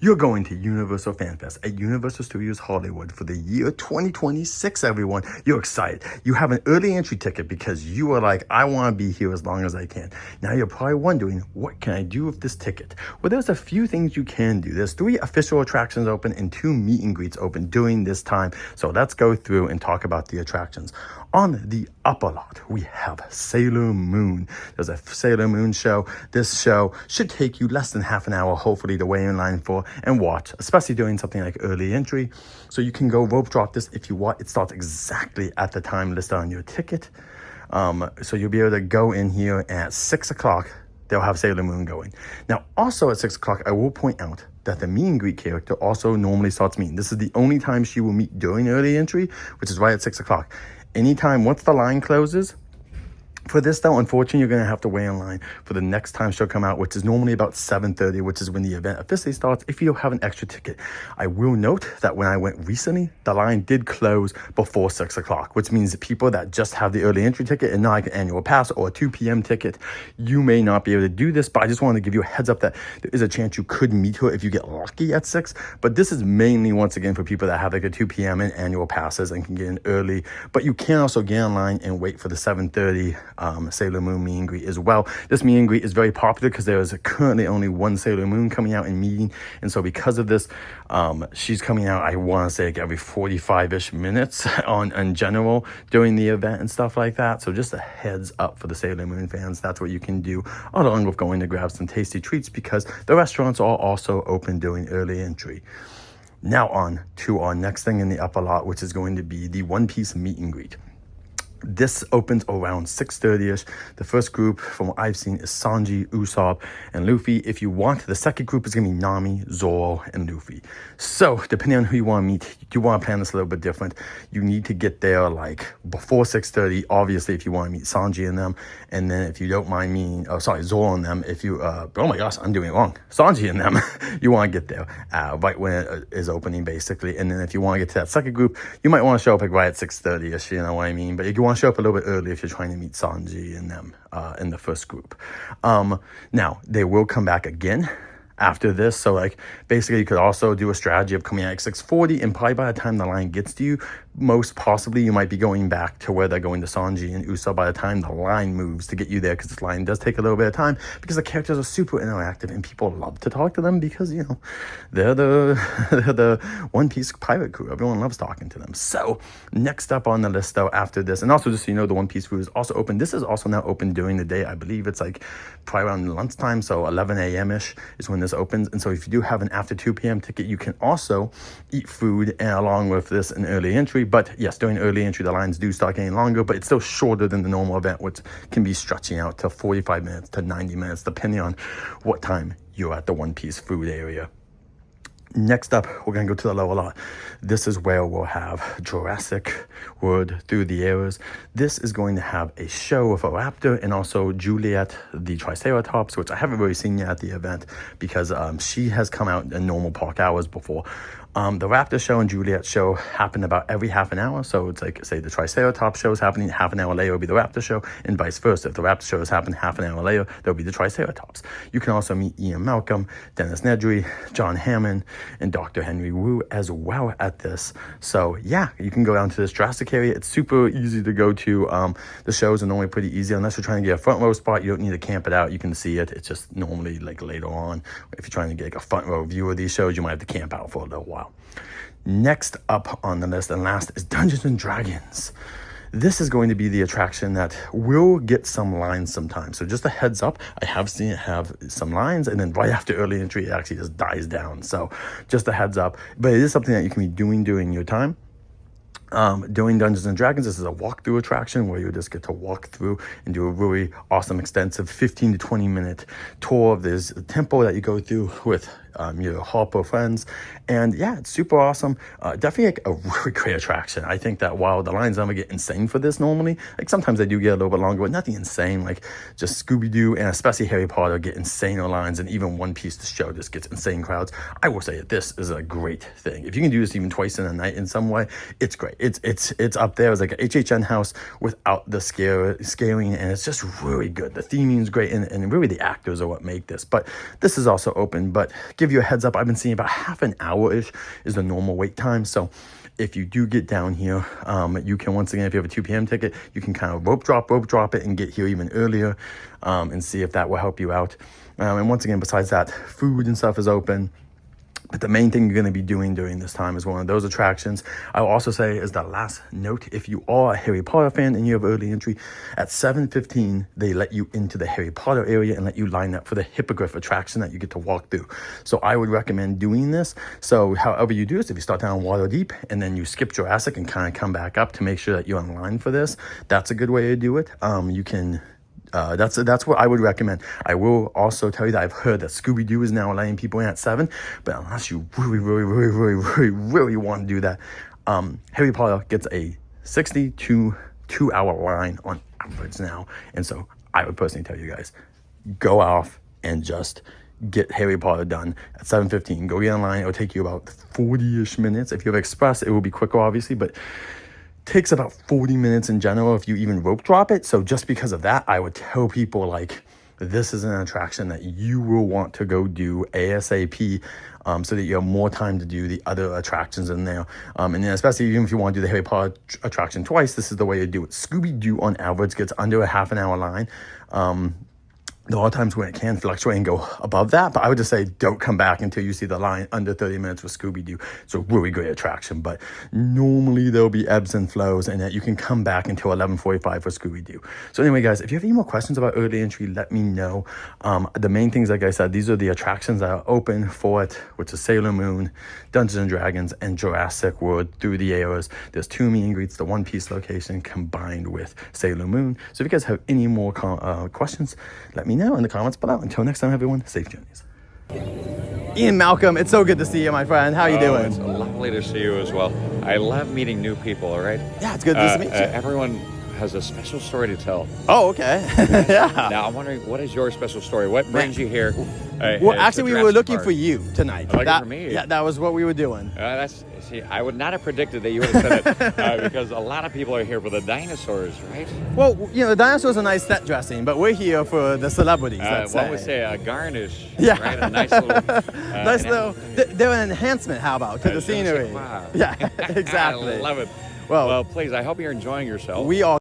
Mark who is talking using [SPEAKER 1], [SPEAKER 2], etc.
[SPEAKER 1] You're going to Universal Fan Fest at Universal Studios Hollywood for the year 2026, everyone. You're excited. You have an early entry ticket because you are like, I want to be here as long as I can. Now you're probably wondering, what can I do with this ticket? Well, there's a few things you can do. There's 3 official attractions open and 2 meet and greets open during this time. So let's go through and talk about the attractions. On the upper lot, we have Sailor Moon. There's a Sailor Moon show. This show should take you less than half an hour, hopefully, to wait in line for and watch, especially doing something like early entry. So you can go rope drop this if you want. It starts exactly at the time listed on your ticket. So you'll be able to go in here at 6 o'clock. They'll have Sailor Moon going. Now, also at 6 o'clock, I will point out that the meet and greet character also normally starts meeting. This is the only time she will meet during early entry, which is right at 6 o'clock. Anytime, once the line closes, for this though, unfortunately, you're going to have to wait in line for the next time she'll come out, which is normally about 7:30, which is when the event officially starts, if you don't have an extra ticket. I will note that when I went recently, the line did close before 6 o'clock, which means that people that just have the early entry ticket and not like an annual pass or a 2 p.m. ticket, you may not be able to do this, but I just wanted to give you a heads up that there is a chance you could meet her if you get lucky at 6, but this is mainly, once again, for people that have like a 2 p.m. and annual passes and can get in early, but you can also get online and wait for the 7:30 Sailor Moon meet and greet as well. This meet and greet is very popular because there is currently only one Sailor Moon coming out and meeting, and so because of this, she's coming out, I want to say, like every 45-ish minutes in general during the event and stuff like that. So just a heads up for the Sailor Moon fans, that's what you can do, along with going to grab some tasty treats because the restaurants are also open during early entry. Now on to our next thing in the upper lot, which is going to be the One Piece meet and greet. This opens around 6:30ish. The first group, from what I've seen, is Sanji, Usopp, and Luffy. If you want, the second group is going to be Nami, Zoro, and Luffy. So, depending on who you want to meet, you want to plan this a little bit different. You need to get there like before 6:30, obviously, if you want to meet Sanji and them. And then if you don't mind meeting, Zoro and them, if you, oh my gosh, I'm doing it wrong. Sanji and them, you want to get there right when it is opening, basically. And then if you want to get to that second group, you might want to show up like right at 6:30ish, you know what I mean? But if you want to show up a little bit early if you're trying to meet Sanji and them in the first group. Now, they will come back again after this, so like basically you could also do a strategy of coming out at 6:40, and probably by the time the line gets to you, most possibly you might be going back to where they're going to Sanji and Usopp by the time the line moves to get you there, because this line does take a little bit of time because the characters are super interactive and people love to talk to them because, you know, they're the One Piece pirate crew. Everyone loves talking to them. So next up on the list though after this, and also just so you know, the One Piece crew is also open. This is also now open during the day. I believe it's like probably around lunchtime, so 11 a.m. ish is when this opens. And so if you do have an after 2 p.m. ticket, you can also eat food and along with this an early entry. But yes, during early entry, the lines do start getting longer, but it's still shorter than the normal event, which can be stretching out to 45 minutes to 90 minutes, depending on what time you're at the One Piece food area. Next up, we're going to go to the lower lot. This is where we'll have Jurassic World Through the Eras. This is going to have a show with a raptor and also Juliet, the Triceratops, which I haven't really seen yet at the event because she has come out in normal park hours before. The Raptor show and Juliet show happen about every half an hour. So it's like, say the Triceratops show is happening half an hour later, will be the Raptor show, and vice versa. If the Raptor show is happening half an hour later, there'll be the Triceratops. You can also meet Ian Malcolm, Dennis Nedry, John Hammond, and Dr. Henry Wu as well at this. So yeah, you can go down to this Jurassic area. It's super easy to go to. The shows are normally pretty easy. Unless you're trying to get a front row spot, you don't need to camp it out. You can see it. It's just normally like later on. If you're trying to get like a front row view of these shows, you might have to camp out for a little while. Next up on the list and last is Dungeons and Dragons. This is going to be the attraction that will get some lines sometimes. So just a heads up, I have seen it have some lines, and then right after early entry, it actually just dies down. So just a heads up. But it is something that you can be doing during your time. Doing Dungeons and Dragons, this is a walkthrough attraction where you just get to walk through and do a really awesome, extensive 15 to 20 minute tour of this temple that you go through with your Harper friends. And yeah, it's super awesome. Definitely like a really great attraction. I think that while the lines never get insane for this normally, like sometimes they do get a little bit longer, but nothing insane. Like just Scooby-Doo and especially Harry Potter get insane lines, and even One Piece, the show, just gets insane crowds. I will say that this is a great thing. If you can do this even twice in a night in some way, it's great. It's up there. It's like an HHN house without the scaling, and it's just really good. The theming is great, and really the actors are what make this. But this is also open, but give you a heads up, I've been seeing about half an hour-ish is the normal wait time. So if you do get down here, you can, once again, if you have a 2 p.m. ticket, you can kind of rope drop it and get here even earlier, and see if that will help you out. And once again, besides that, food and stuff is open. But the main thing you're going to be doing during this time is one of those attractions. I will also say, as the last note, if you are a Harry Potter fan and you have early entry, at 7:15, they let you into the Harry Potter area and let you line up for the Hippogriff attraction that you get to walk through. So I would recommend doing this. So however you do this, if you start down Waterdeep and then you skip Jurassic and kind of come back up to make sure that you're in line for this, that's a good way to do it. You can... that's what I would recommend. I will also tell you that I've heard that Scooby-Doo is now letting people in at 7, but unless you really want to do that, Harry Potter gets a 60 to 2 hour line on average now. And so I would personally tell you guys, go off and just get Harry Potter done at 7:15. Go get online. It'll take you about 40-ish minutes. If you have Express, it will be quicker, obviously, but takes about 40 minutes in general if you even rope drop it. So just because of that, I would tell people, like, this is an attraction that you will want to go do ASAP, so that you have more time to do the other attractions in there. And then especially even if you want to do the Harry Potter attraction twice, this is the way to do it. Scooby-Doo on average gets under a half an hour line. There are times when it can fluctuate and go above that, but I would just say don't come back until you see the line under 30 minutes with Scooby-Doo. It's a really great attraction, but normally there'll be ebbs and flows, and that you can come back until 11:45 for Scooby-Doo. So anyway, guys, if you have any more questions about early entry, let me know. The main things, like I said, these are the attractions that are open for it, which is Sailor Moon, Dungeons & Dragons, and Jurassic World through the eras. There's 2 meet and greets, the One Piece location combined with Sailor Moon. So if you guys have any more questions, let me know in the comments below. Until next time, everyone, safe journeys. Ian Malcolm, it's so good to see you, my friend. How you doing?
[SPEAKER 2] It's lovely to see you as well. I love meeting new people, all right?
[SPEAKER 1] Yeah, it's good to meet you.
[SPEAKER 2] Everyone has a special story to tell.
[SPEAKER 1] Oh, okay. Yeah.
[SPEAKER 2] Now, I'm wondering, what is your special story? What brings you here?
[SPEAKER 1] Well, actually, we were looking for you tonight.
[SPEAKER 2] For me?
[SPEAKER 1] Yeah, that was what we were doing.
[SPEAKER 2] See, I would not have predicted that you would have said it, because a lot of people are here for the dinosaurs, right?
[SPEAKER 1] Well, you know, the dinosaurs are nice set dressing, but we're here for the celebrities, let's
[SPEAKER 2] one
[SPEAKER 1] say.
[SPEAKER 2] would say a garnish,
[SPEAKER 1] yeah.
[SPEAKER 2] right? A nice little...
[SPEAKER 1] nice little... They're an enhancement, how about, to the scenery?
[SPEAKER 2] Wow.
[SPEAKER 1] Yeah, exactly.
[SPEAKER 2] I love it.
[SPEAKER 1] Well,
[SPEAKER 2] Well, please, I hope you're enjoying yourself.
[SPEAKER 1] We are.